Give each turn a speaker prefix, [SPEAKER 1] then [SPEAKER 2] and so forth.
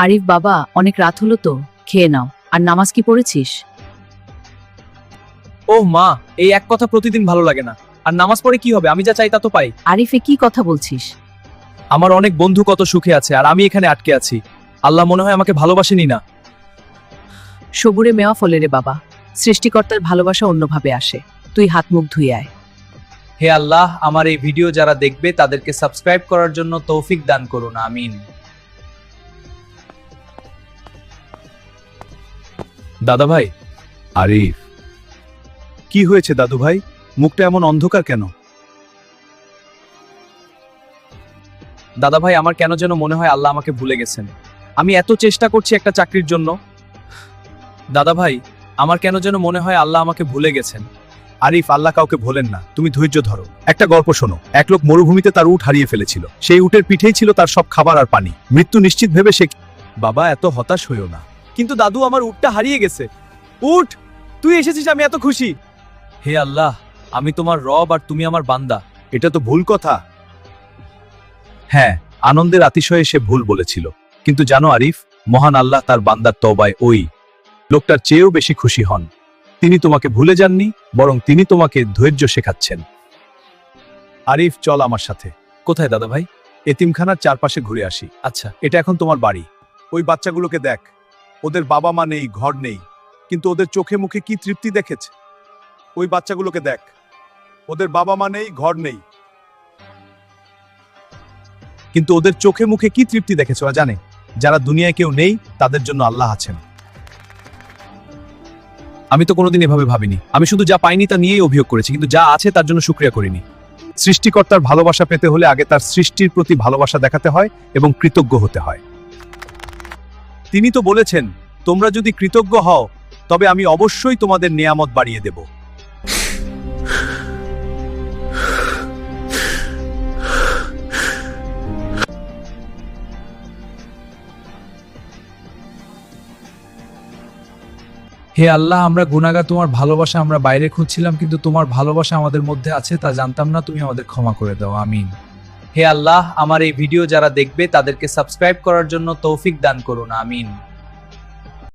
[SPEAKER 1] আরিফ বাবা, অনেক রাত হলো তো, খেয়ে নাও। আর নামাজ কি পড়েছিস?
[SPEAKER 2] ওহ মা, এই এক কথা প্রতিদিন ভালো লাগে না। আর নামাজ পড়ে কি হবে? আমি যা চাই তা তো পাই।
[SPEAKER 1] আরিফে কি কথা বলছিস?
[SPEAKER 2] আমার অনেক বন্ধু কত সুখে আছে আর আমি এখানে আটকে আছি। আল্লাহ মনে হয় আমাকে ভালোবাসেনি না।
[SPEAKER 1] সবুরে মেওয়া ফলে রে বাবা, সৃষ্টিকর্তার ভালোবাসা অন্যভাবে আসে। তুই হাত মুখ ধুয়ে আয়।
[SPEAKER 2] হে আল্লাহ, আমার এই ভিডিও যারা দেখবে তাদেরকে সাবস্ক্রাইব করার জন্য তৌফিক দান করুন, আমিন। দাদা ভাই।
[SPEAKER 3] আরিফ, কি হয়েছে দাদু ভাই? মুখটা এমন অন্ধকার কেন?
[SPEAKER 2] দাদা ভাই, আমার কেন যেন মনে হয় আল্লাহ আমাকে ভুলে গেছেন। আমি এত চেষ্টা করছি একটা চাকরির জন্য। দাদা ভাই, আমার কেন যেন মনে হয় আল্লাহ আমাকে ভুলে গেছেন।
[SPEAKER 3] আরিফ, আল্লাহ কাউকে ভোলেন না, তুমি ধৈর্য ধরো। একটা গল্প শোনো। এক লোক মরুভূমিতে তার উট হারিয়ে ফেলেছিল। সেই উটের পিঠেই ছিল তার সব খাবার আর পানি। মৃত্যু নিশ্চিত ভেবে সে বাবা, এত হতাশ হইও না।
[SPEAKER 2] কিন্তু দাদু, আমার উটটা হারিয়ে গেছে। উট, তুই এসেছিস, আমি এত খুশি। হে আল্লাহ, আমি তোমার রব আর তুমি আমার বান্দা।
[SPEAKER 3] এটা তো ভুল কথা। হ্যাঁ, আনন্দের আতিশয়ে সে ভুল বলেছিল। কিন্তু জানো আরিফ, মহান আল্লাহ তার বান্দার তওবায় ওই লোকটার চেয়েও বেশি খুশি হন। তিনি তোমাকে ভুলে যাননি, বরং তিনি তোমাকে ধৈর্য শেখাচ্ছেন। আরিফ, চল আমার সাথে।
[SPEAKER 2] কোথায় দাদা ভাই?
[SPEAKER 3] এতিমখানার চারপাশে ঘুরে আসি।
[SPEAKER 2] আচ্ছা।
[SPEAKER 3] এটা এখন তোমার বাড়ি। ওই বাচ্চাগুলোকে দেখ। ওদের বাবা মা নেই, ঘর নেই, কিন্তু ওদের চোখে মুখে কি তৃপ্তি দেখেছে। ওই বাচ্চাগুলোকে দেখ, ওদের বাবা মা নেই, ঘর নেই, কিন্তু ওদের চোখে মুখে কি তৃপ্তি দেখেছে। ওরা জানে যারা দুনিয়ায় কেউ নেই, তাদের জন্য আল্লাহ আছেন।
[SPEAKER 2] আমি তো কোনোদিন এভাবে ভাবিনি। আমি শুধু যা পাইনি তা নিয়েই অভিযোগ করেছি, কিন্তু যা আছে তার জন্য শুকরিয়া করিনি।
[SPEAKER 3] সৃষ্টিকর্তার ভালোবাসা পেতে হলে আগে তার সৃষ্টির প্রতি ভালোবাসা দেখাতে হয় এবং কৃতজ্ঞ হতে হয়। তিনি তো বলেছেন, তোমরা যদি কৃতজ্ঞ হও তবে আমি অবশ্যই তোমাদের নিয়ামত বাড়িয়ে দেব।
[SPEAKER 2] হে আল্লাহ, আমরা গুনাহগার, তোমার ভালোবাসা আমরা বাইরে খুঁজছিলাম, কিন্তু তোমার ভালোবাসা আমাদের মধ্যে আছে তা জানতাম না। তুমি আমাদের ক্ষমা করে দাও, আমিন। হে আল্লাহ, আমার এই ভিডিও যারা দেখবে তাদেরকে সাবস্ক্রাইব করার জন্য তৌফিক দান করুন, আমিন।